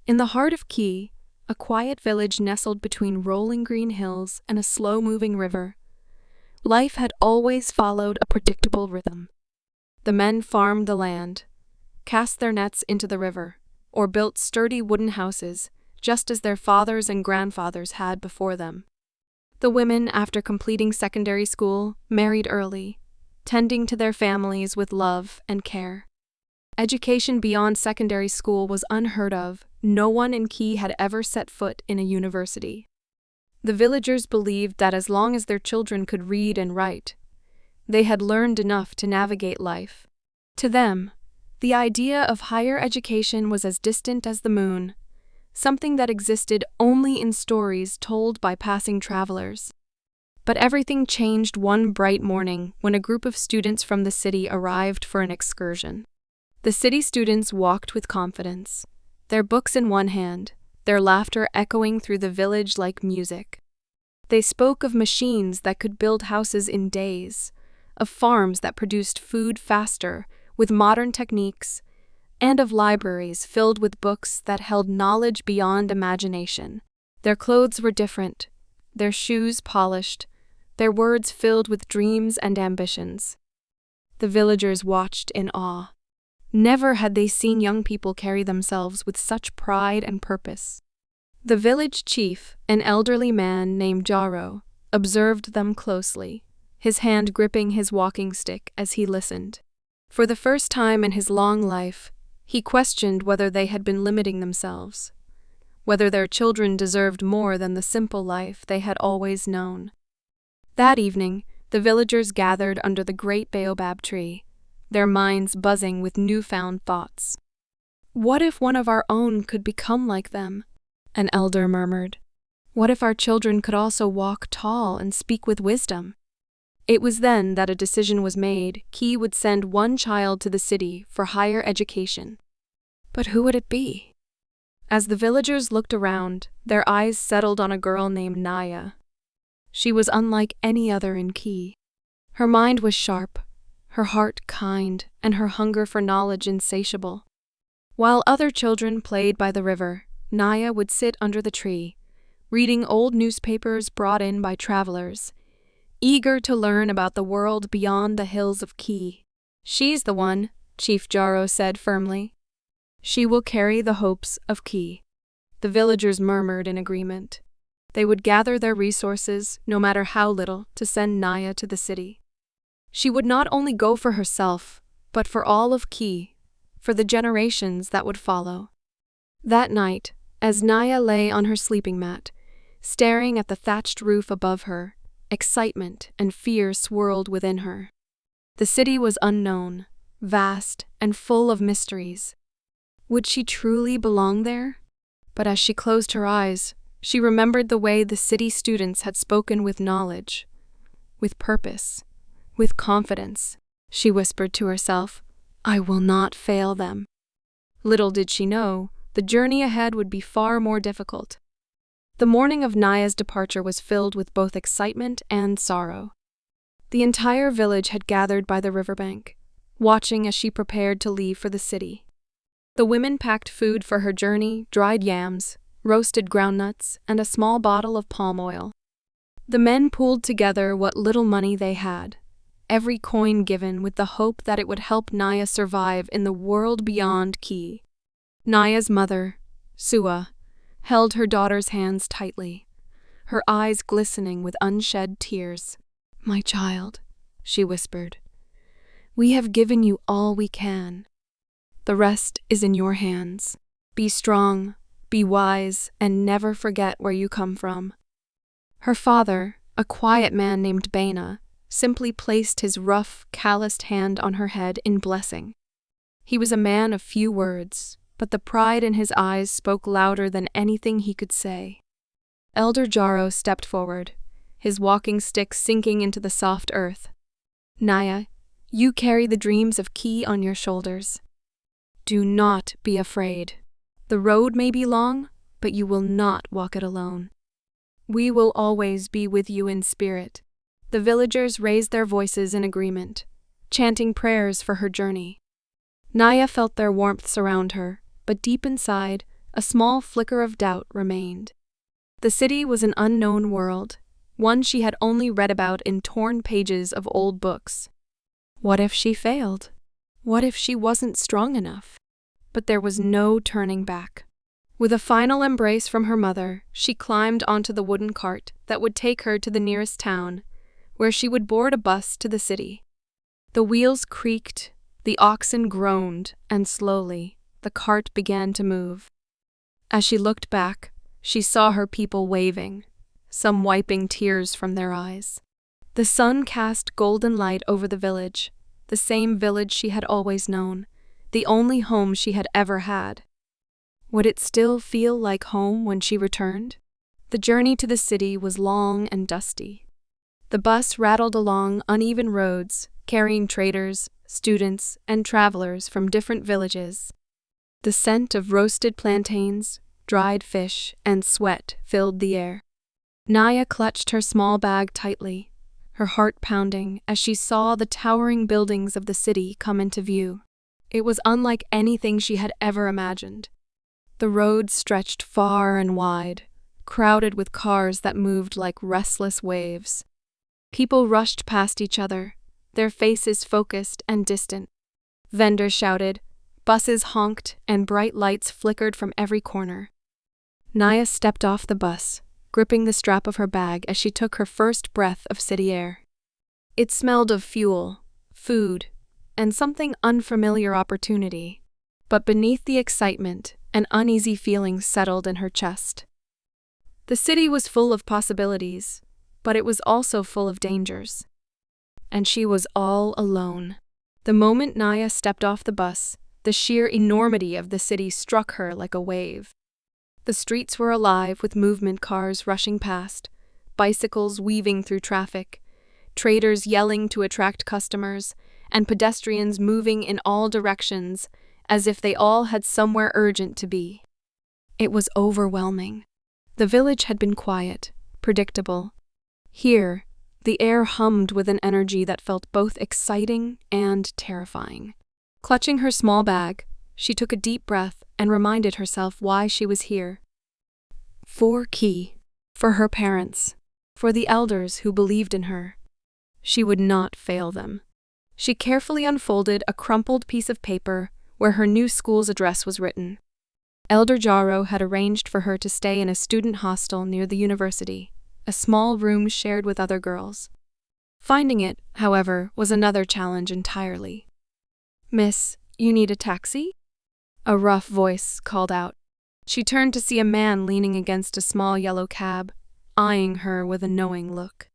In the heart of Key, a quiet village nestled between rolling green hills and a slow-moving river, life had always followed a predictable rhythm. The men farmed the land, cast their nets into the river, or built sturdy wooden houses, just as their fathers and grandfathers had before them. The women, after completing secondary school, married early, tending to their families with love and care. Education beyond secondary school was unheard of. No one in Key had ever set foot in a university. The villagers believed that as long as their children could read and write, they had learned enough to navigate life. To them, the idea of higher education was as distant as the moon, something that existed only in stories told by passing travelers. But everything changed one bright morning when a group of students from the city arrived for an excursion. The city students walked with confidence, their books in one hand, their laughter echoing through the village like music. They spoke of machines that could build houses in days, of farms that produced food faster with modern techniques, and of libraries filled with books that held knowledge beyond imagination. Their clothes were different, their shoes polished, their words filled with dreams and ambitions. The villagers watched in awe. Never had they seen young people carry themselves with such pride and purpose. The village chief, an elderly man named Jaro, observed them closely, his hand gripping his walking stick as he listened. For the first time in his long life, he questioned whether they had been limiting themselves, whether their children deserved more than the simple life they had always known. That evening, the villagers gathered under the great baobab tree, their minds buzzing with newfound thoughts. "What if one of our own could become like them?" an elder murmured. "What if our children could also walk tall and speak with wisdom?" It was then that a decision was made. Key would send one child to the city for higher education. But who would it be? As the villagers looked around, their eyes settled on a girl named Naya. She was unlike any other in Key. Her mind was sharp, her heart kind, and her hunger for knowledge insatiable. While other children played by the river, Naya would sit under the tree, reading old newspapers brought in by travelers, eager to learn about the world beyond the hills of Key. "She's the one," Chief Jaro said firmly. "She will carry the hopes of Key." The villagers murmured in agreement. They would gather their resources, no matter how little, to send Naya to the city. She would not only go for herself, but for all of Key, for the generations that would follow. That night, as Naya lay on her sleeping mat, staring at the thatched roof above her, excitement and fear swirled within her. The city was unknown, vast, and full of mysteries. Would she truly belong there? But as she closed her eyes, she remembered the way the city students had spoken with knowledge, with purpose, with confidence. She whispered to herself, "I will not fail them." Little did she know, the journey ahead would be far more difficult. The morning of Naya's departure was filled with both excitement and sorrow. The entire village had gathered by the riverbank, watching as she prepared to leave for the city. The women packed food for her journey: dried yams, roasted groundnuts, and a small bottle of palm oil. The men pooled together what little money they had, every coin given with the hope that it would help Naya survive in the world beyond Key. Naya's mother, Sua, held her daughter's hands tightly, her eyes glistening with unshed tears. "My child," she whispered, "we have given you all we can. The rest is in your hands. Be strong, be wise, and never forget where you come from." Her father, a quiet man named Baina, simply placed his rough, calloused hand on her head in blessing. He was a man of few words, but the pride in his eyes spoke louder than anything he could say. Elder Jaro stepped forward, his walking stick sinking into the soft earth. "Naya, you carry the dreams of Key on your shoulders. Do not be afraid. The road may be long, but you will not walk it alone. We will always be with you in spirit." The villagers raised their voices in agreement, chanting prayers for her journey. Naya felt their warmth surround her, but deep inside, a small flicker of doubt remained. The city was an unknown world, one she had only read about in torn pages of old books. What if she failed? What if she wasn't strong enough? But there was no turning back. With a final embrace from her mother, she climbed onto the wooden cart that would take her to the nearest town, where she would board a bus to the city. The wheels creaked, the oxen groaned, and slowly, the cart began to move. As she looked back, she saw her people waving, some wiping tears from their eyes. The sun cast golden light over the village, the same village she had always known, the only home she had ever had. Would it still feel like home when she returned? The journey to the city was long and dusty. The bus rattled along uneven roads, carrying traders, students, and travelers from different villages. The scent of roasted plantains, dried fish, and sweat filled the air. Naya clutched her small bag tightly, her heart pounding as she saw the towering buildings of the city come into view. It was unlike anything she had ever imagined. The roads stretched far and wide, crowded with cars that moved like restless waves. People rushed past each other, their faces focused and distant. Vendors shouted, buses honked, and bright lights flickered from every corner. Naya stepped off the bus, gripping the strap of her bag as she took her first breath of city air. It smelled of fuel, food, and something unfamiliar opportunity. But beneath the excitement, an uneasy feeling settled in her chest. The city was full of possibilities, but it was also full of dangers. And she was all alone. The moment Naya stepped off the bus, the sheer enormity of the city struck her like a wave. The streets were alive with movement cars rushing past, bicycles weaving through traffic, traders yelling to attract customers, and pedestrians moving in all directions as if they all had somewhere urgent to be. It was overwhelming. The village had been quiet, predictable. Here, the air hummed with an energy that felt both exciting and terrifying. Clutching her small bag, she took a deep breath and reminded herself why she was here. For Key, for her parents, for the elders who believed in her. She would not fail them. She carefully unfolded a crumpled piece of paper where her new school's address was written. Elder Jaro had arranged for her to stay in a student hostel near the university, a small room shared with other girls. Finding it, however, was another challenge entirely. "Miss, you need a taxi?" A rough voice called out. She turned to see a man leaning against a small yellow cab, eyeing her with a knowing look.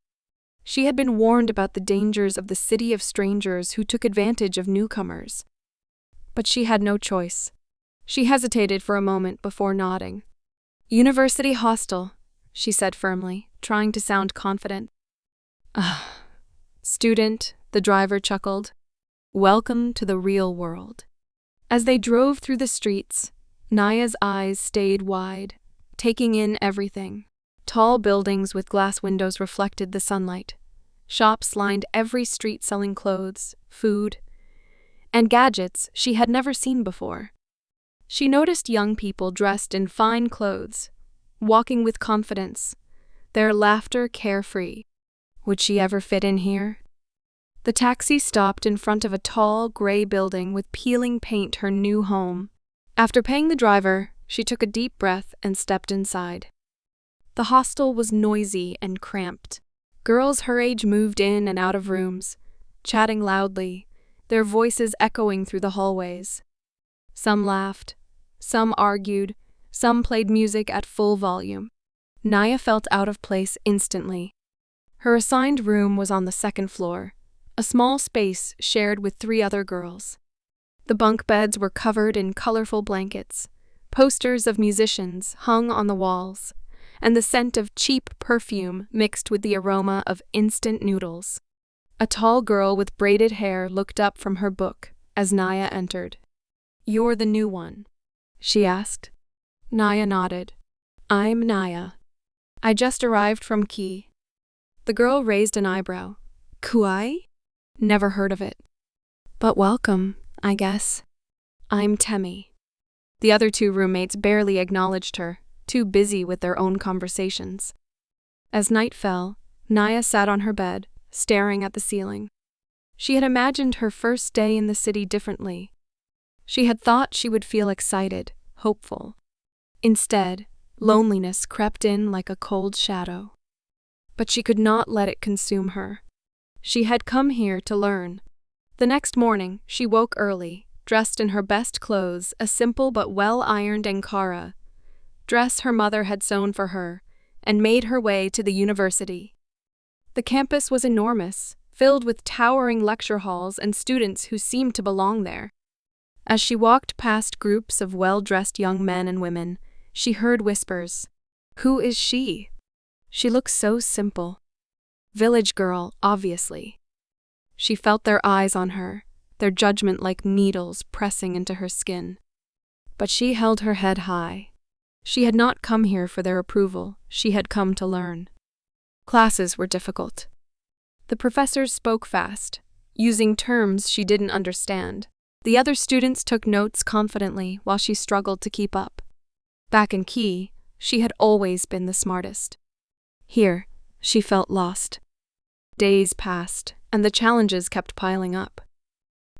She had been warned about the dangers of the city of strangers who took advantage of newcomers. But she had no choice. She hesitated for a moment before nodding. "University hostel," she said firmly, trying to sound confident. "Student," the driver chuckled. "Welcome to the real world." As they drove through the streets, Naya's eyes stayed wide, taking in everything. Tall buildings with glass windows reflected the sunlight. Shops lined every street selling clothes, food, and gadgets she had never seen before. She noticed young people dressed in fine clothes, walking with confidence, their laughter carefree. Would she ever fit in here? The taxi stopped in front of a tall, gray building with peeling paint, her new home. After paying the driver, she took a deep breath and stepped inside. The hostel was noisy and cramped. Girls her age moved in and out of rooms, chatting loudly, their voices echoing through the hallways. Some laughed, some argued, some played music at full volume. Naya felt out of place instantly. Her assigned room was on the second floor, a small space shared with 3 other girls. The bunk beds were covered in colorful blankets, posters of musicians hung on the walls, and the scent of cheap perfume mixed with the aroma of instant noodles. A tall girl with braided hair looked up from her book as Naya entered. "You're the new one?" she asked. Naya nodded. "I'm Naya. I just arrived from Key." The girl raised an eyebrow. "Kuai? Never heard of it. But welcome, I guess." "I'm Temi." The other two roommates barely acknowledged her, too busy with their own conversations. As night fell, Naya sat on her bed, staring at the ceiling. She had imagined her first day in the city differently. She had thought she would feel excited, hopeful. Instead, loneliness crept in like a cold shadow. But she could not let it consume her. She had come here to learn. The next morning, she woke early, dressed in her best clothes, a simple but well-ironed Ankara dress her mother had sewn for her, and made her way to the university. The campus was enormous, filled with towering lecture halls and students who seemed to belong there. As she walked past groups of well-dressed young men and women, she heard whispers. Who is she? She looks so simple. Village girl, obviously. She felt their eyes on her, their judgment like needles pressing into her skin. But she held her head high. She had not come here for their approval, she had come to learn. Classes were difficult. The professors spoke fast, using terms she didn't understand. The other students took notes confidently while she struggled to keep up. Back in Key, she had always been the smartest. Here, she felt lost. Days passed, and the challenges kept piling up.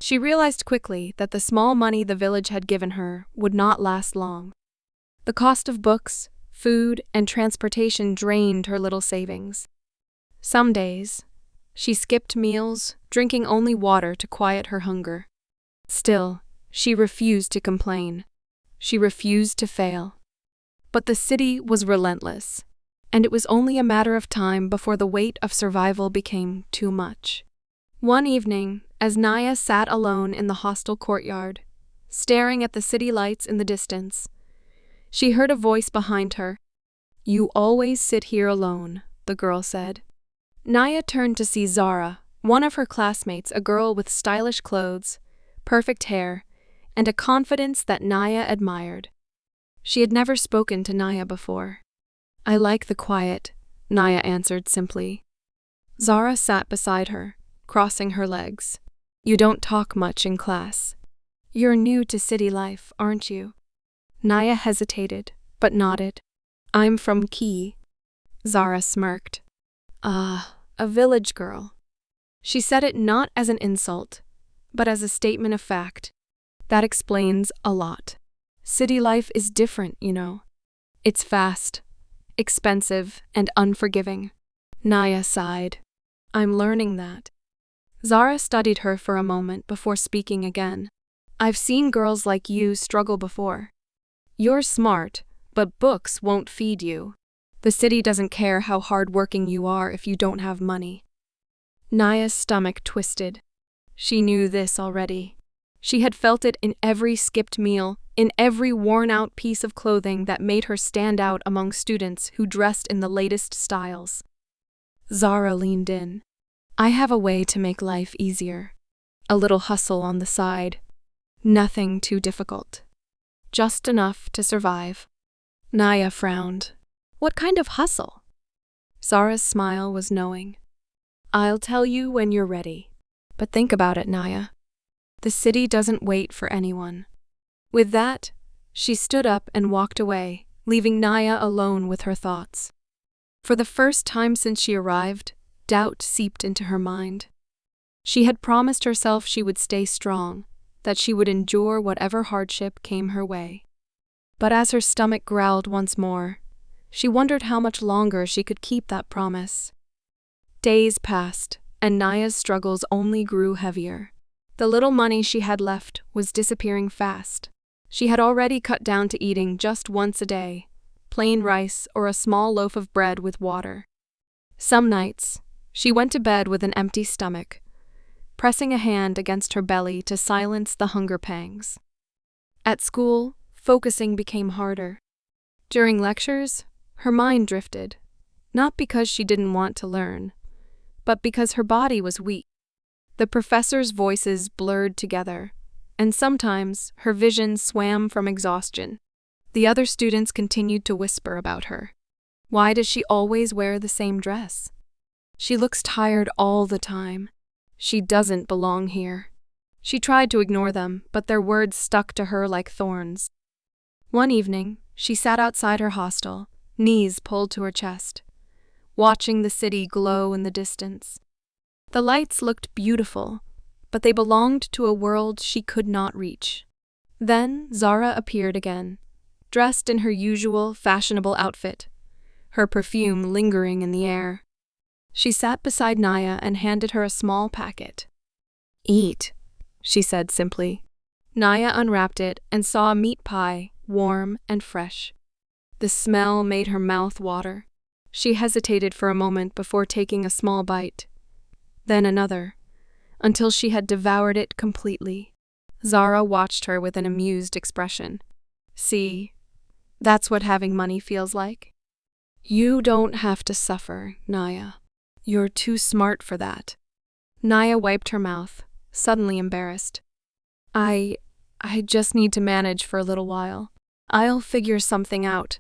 She realized quickly that the small money the village had given her would not last long. The cost of books, food, and transportation drained her little savings. Some days, she skipped meals, drinking only water to quiet her hunger. Still, she refused to complain. She refused to fail. But the city was relentless, and it was only a matter of time before the weight of survival became too much. One evening, as Naya sat alone in the hostel courtyard, staring at the city lights in the distance, she heard a voice behind her. "You always sit here alone," the girl said. Naya turned to see Zara, one of her classmates, a girl with stylish clothes, perfect hair, and a confidence that Naya admired. She had never spoken to Naya before. "I like the quiet," Naya answered simply. Zara sat beside her, crossing her legs. "You don't talk much in class. You're new to city life, aren't you?" Naya hesitated, but nodded. "I'm from Key." Zara smirked. "Ah, a village girl." She said it not as an insult, but as a statement of fact. That explains a lot. City life is different, you know. It's fast, expensive, and unforgiving. Naya sighed. "I'm learning that." Zara studied her for a moment before speaking again. "I've seen girls like you struggle before. You're smart, but books won't feed you. The city doesn't care how hard-working you are if you don't have money." Naya's stomach twisted. She knew this already. She had felt it in every skipped meal, in every worn-out piece of clothing that made her stand out among students who dressed in the latest styles. Zara leaned in. "I have a way to make life easier. A little hustle on the side. Nothing too difficult. Just enough to survive." Naya frowned. "What kind of hustle?" Zara's smile was knowing. "I'll tell you when you're ready. But think about it, Naya. The city doesn't wait for anyone." With that, she stood up and walked away, leaving Naya alone with her thoughts. For the first time since she arrived, doubt seeped into her mind. She had promised herself she would stay strong, that she would endure whatever hardship came her way. But as her stomach growled once more, she wondered how much longer she could keep that promise. Days passed, and Naya's struggles only grew heavier. The little money she had left was disappearing fast. She had already cut down to eating just once a day, plain rice or a small loaf of bread with water. Some nights, she went to bed with an empty stomach, pressing a hand against her belly to silence the hunger pangs. At school, focusing became harder. During lectures, her mind drifted, not because she didn't want to learn, but because her body was weak. The professors' voices blurred together, and sometimes her vision swam from exhaustion. The other students continued to whisper about her. "Why does she always wear the same dress? She looks tired all the time. She doesn't belong here." She tried to ignore them, but their words stuck to her like thorns. One evening, she sat outside her hostel, knees pulled to her chest, watching the city glow in the distance. The lights looked beautiful, but they belonged to a world she could not reach. Then Zara appeared again, dressed in her usual fashionable outfit, her perfume lingering in the air. She sat beside Naya and handed her a small packet. "Eat," she said simply. Naya unwrapped it and saw a meat pie, warm and fresh. The smell made her mouth water. She hesitated for a moment before taking a small bite, then another, until she had devoured it completely. Zara watched her with an amused expression. "See, that's what having money feels like. You don't have to suffer, Naya. You're too smart for that." Naya wiped her mouth, suddenly embarrassed. I just need to manage for a little while. I'll figure something out."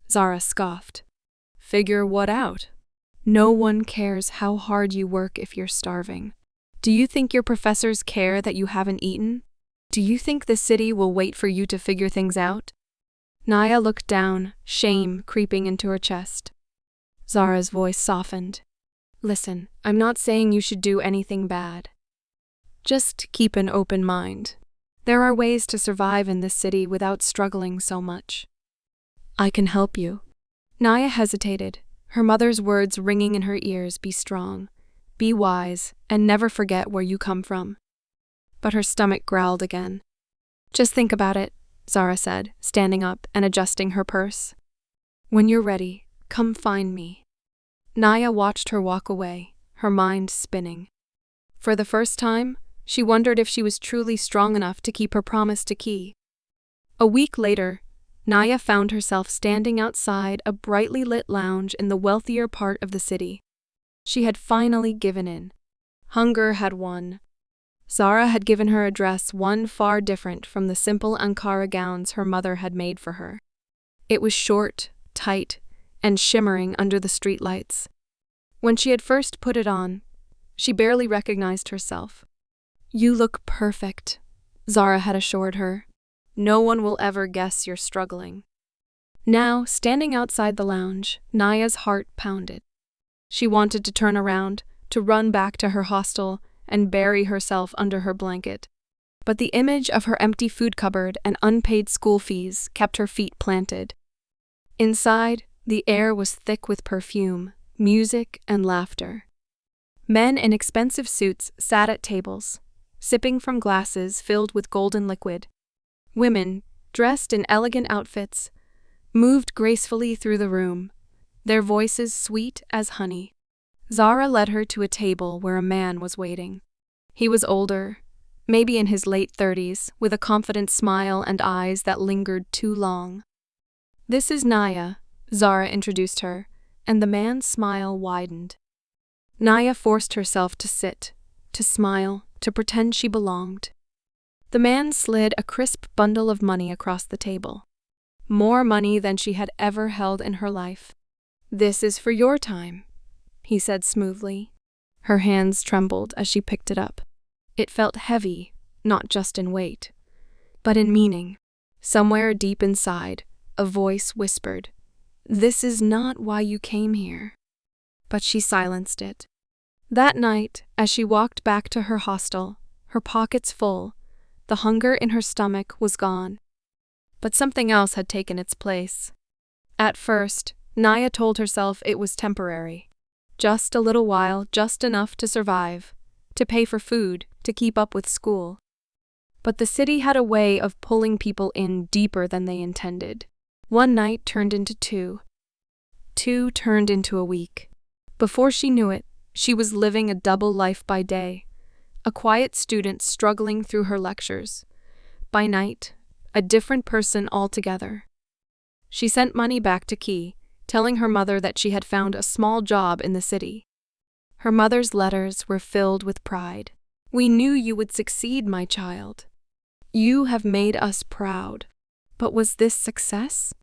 Zara scoffed. "Figure what out? No one cares how hard you work if you're starving. Do you think your professors care that you haven't eaten? Do you think the city will wait for you to figure things out?" Naya looked down, shame creeping into her chest. Zara's voice softened. "Listen, I'm not saying you should do anything bad. Just keep an open mind. There are ways to survive in this city without struggling so much. I can help you." Naya hesitated, her mother's words ringing in her ears. "Be strong, be wise, and never forget where you come from." But her stomach growled again. "Just think about it," Zara said, standing up and adjusting her purse. "When you're ready, come find me." Naya watched her walk away, her mind spinning. For the first time, she wondered if she was truly strong enough to keep her promise to Key. A week later, Naya found herself standing outside a brightly lit lounge in the wealthier part of the city. She had finally given in. Hunger had won. Zara had given her a dress one far different from the simple Ankara gowns her mother had made for her. It was short, tight, and shimmering under the streetlights. When she had first put it on, she barely recognized herself. "You look perfect," Zara had assured her. "No one will ever guess you're struggling." Now, standing outside the lounge, Naya's heart pounded. She wanted to turn around, to run back to her hostel and bury herself under her blanket. But the image of her empty food cupboard and unpaid school fees kept her feet planted. Inside, the air was thick with perfume, music, and laughter. Men in expensive suits sat at tables, sipping from glasses filled with golden liquid. Women, dressed in elegant outfits, moved gracefully through the room, their voices sweet as honey. Zara led her to a table where a man was waiting. He was older, maybe in his late 30s, with a confident smile and eyes that lingered too long. "This is Naya," Zara introduced her, and the man's smile widened. Naya forced herself to sit, to smile, to pretend she belonged. The man slid a crisp bundle of money across the table. More money than she had ever held in her life. "This is for your time," he said smoothly. Her hands trembled as she picked it up. It felt heavy, not just in weight, but in meaning. Somewhere deep inside, a voice whispered, "This is not why you came here." But she silenced it. That night, as she walked back to her hostel, her pockets full, the hunger in her stomach was gone. But something else had taken its place. At first, Naya told herself it was temporary. Just a little while, just enough to survive, to pay for food, to keep up with school. But the city had a way of pulling people in deeper than they intended. One night turned into two. Two turned into a week. Before she knew it, she was living a double life by day, a quiet student struggling through her lectures. By night, a different person altogether. She sent money back to Key, telling her mother that she had found a small job in the city. Her mother's letters were filled with pride. "We knew you would succeed, my child. You have made us proud." But was this success?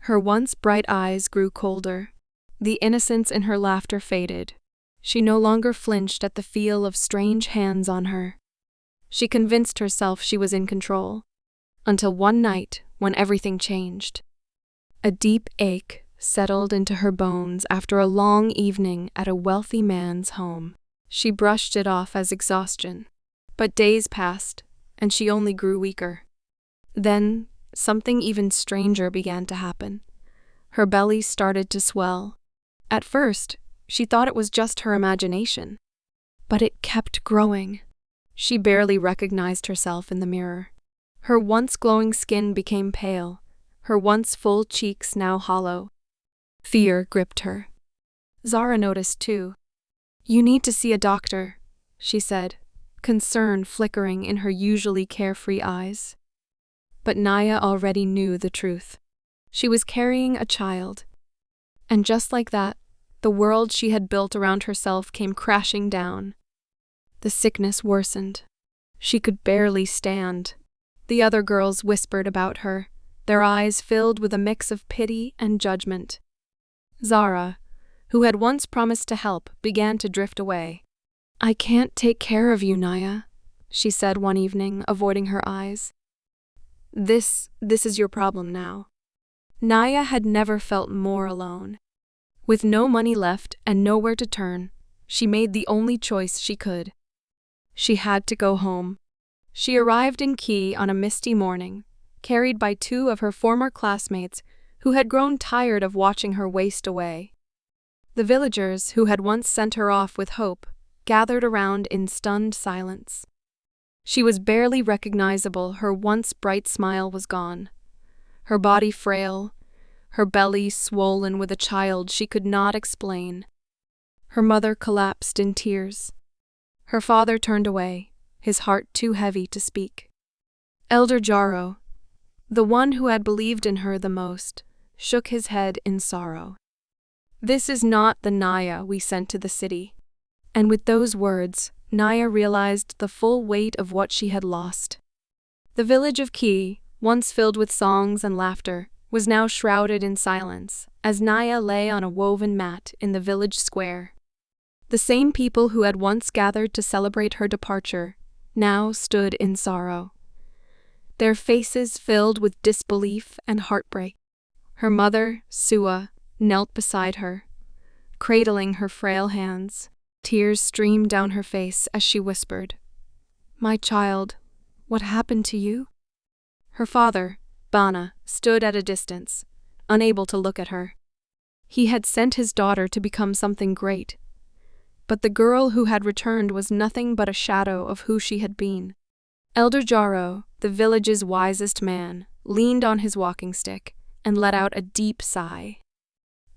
Her once bright eyes grew colder. The innocence in her laughter faded. She no longer flinched at the feel of strange hands on her. She convinced herself she was in control. until one night when everything changed. A deep ache settled into her bones after a long evening at a wealthy man's home. She brushed it off as exhaustion. But days passed, and she only grew weaker. Then, something even stranger began to happen. Her belly started to swell. At first, she thought it was just her imagination. But it kept growing. She barely recognized herself in the mirror. Her once glowing skin became pale, her once full cheeks now hollow. Fear gripped her. Zara noticed too. "You need to see a doctor," she said, concern flickering in her usually carefree eyes. But Naya already knew the truth. She was carrying a child. And just like that, the world she had built around herself came crashing down. The sickness worsened. She could barely stand. The other girls whispered about her, their eyes filled with a mix of pity and judgment. Zara, who had once promised to help, began to drift away. "I can't take care of you, Naya," she said one evening, avoiding her eyes. This is your problem now." Naya had never felt more alone. With no money left and nowhere to turn, she made the only choice she could. She had to go home. She arrived in Key on a misty morning, carried by two of her former classmates who had grown tired of watching her waste away. The villagers who had once sent her off with hope gathered around in stunned silence. She was barely recognizable. Her once bright smile was gone. Her body frail, her belly swollen with a child she could not explain. Her mother collapsed in tears. Her father turned away, his heart too heavy to speak. Elder Jaro, the one who had believed in her the most, shook his head in sorrow. "This is not the Naya we sent to the city." And with those words, Naya realized the full weight of what she had lost. The village of Key, once filled with songs and laughter, was now shrouded in silence as Naya lay on a woven mat in the village square. The same people who had once gathered to celebrate her departure now stood in sorrow, their faces filled with disbelief and heartbreak. Her mother, Sua, knelt beside her, cradling her frail hands. Tears streamed down her face as she whispered, "My child, what happened to you?" Her father, Bana, stood at a distance, unable to look at her. He had sent his daughter to become something great, but the girl who had returned was nothing but a shadow of who she had been. Elder Jaro, the village's wisest man, leaned on his walking stick and let out a deep sigh.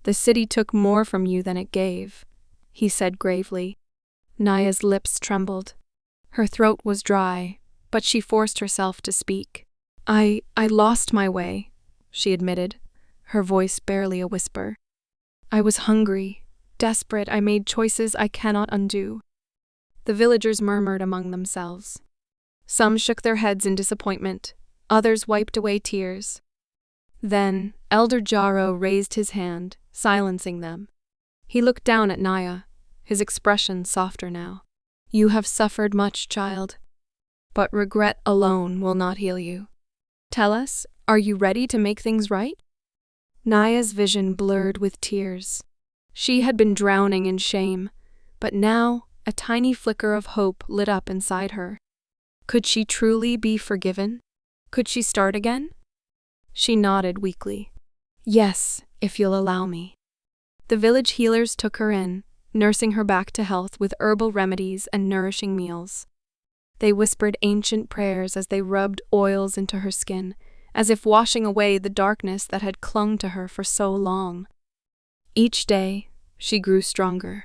"The city took more from you than it gave," he said gravely. Naya's lips trembled. Her throat was dry, but she forced herself to speak. I lost my way," she admitted, her voice barely a whisper. "I was hungry, desperate. I made choices I cannot undo." The villagers murmured among themselves. Some shook their heads in disappointment, others wiped away tears. Then Elder Jaro raised his hand, silencing them. He looked down at Naya, his expression softer now. "You have suffered much, child, but regret alone will not heal you. Tell us, are you ready to make things right?" Naya's vision blurred with tears. She had been drowning in shame, but now a tiny flicker of hope lit up inside her. Could she truly be forgiven? Could she start again? She nodded weakly. "Yes, if you'll allow me." The village healers took her in, nursing her back to health with herbal remedies and nourishing meals. They whispered ancient prayers as they rubbed oils into her skin, as if washing away the darkness that had clung to her for so long. Each day, she grew stronger.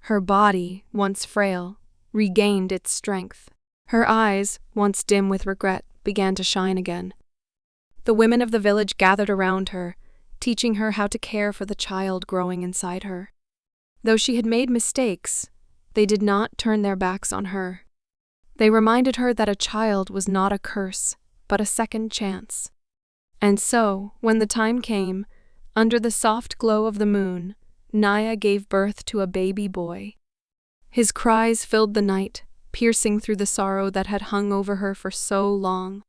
Her body, once frail, regained its strength. Her eyes, once dim with regret, began to shine again. The women of the village gathered around her, teaching her how to care for the child growing inside her. Though she had made mistakes, they did not turn their backs on her. They reminded her that a child was not a curse, but a second chance. And so, when the time came, under the soft glow of the moon, Naya gave birth to a baby boy. His cries filled the night, piercing through the sorrow that had hung over her for so long.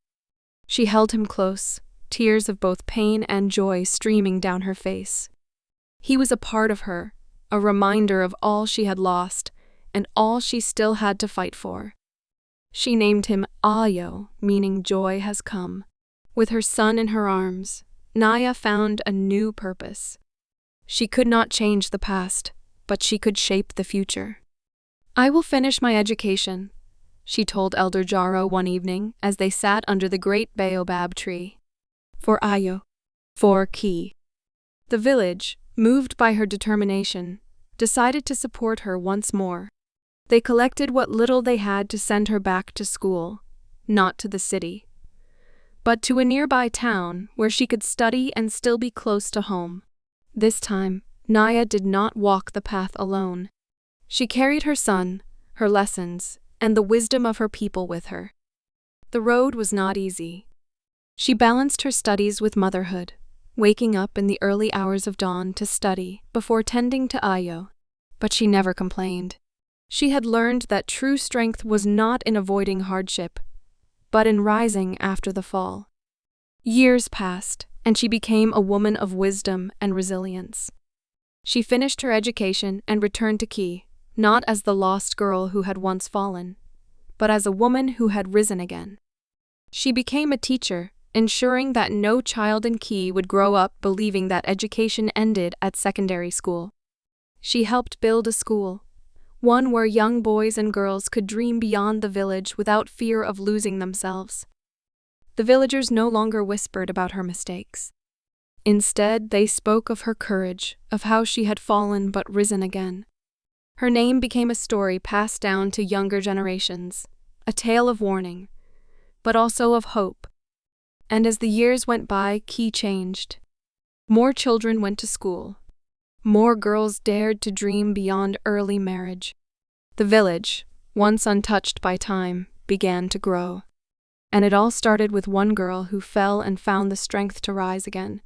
She held him close, tears of both pain and joy streaming down her face. He was a part of her, a reminder of all she had lost and all she still had to fight for. She named him Ayo, meaning joy has come. With her son in her arms, Naya found a new purpose. She could not change the past, but she could shape the future. I will finish my education, she told Elder Jaro one evening as they sat under the great baobab tree. For Ayo. For Ki. The village, moved by her determination, decided to support her once more. They collected what little they had to send her back to school, not to the city, but to a nearby town where she could study and still be close to home. This time, Naya did not walk the path alone. She carried her son, her lessons, and the wisdom of her people with her. The road was not easy. She balanced her studies with motherhood, waking up in the early hours of dawn to study before tending to Ayo, but she never complained. She had learned that true strength was not in avoiding hardship, but in rising after the fall. Years passed, and she became a woman of wisdom and resilience. She finished her education and returned to Ki, not as the lost girl who had once fallen, but as a woman who had risen again. She became a teacher, ensuring that no child in Ki would grow up believing that education ended at secondary school. She helped build a school, one where young boys and girls could dream beyond the village without fear of losing themselves. The villagers no longer whispered about her mistakes. Instead, they spoke of her courage, of how she had fallen but risen again. Her name became a story passed down to younger generations, a tale of warning, but also of hope. And as the years went by, Ki changed. More children went to school. More girls dared to dream beyond early marriage. The village, once untouched by time, began to grow. And it all started with one girl who fell and found the strength to rise again.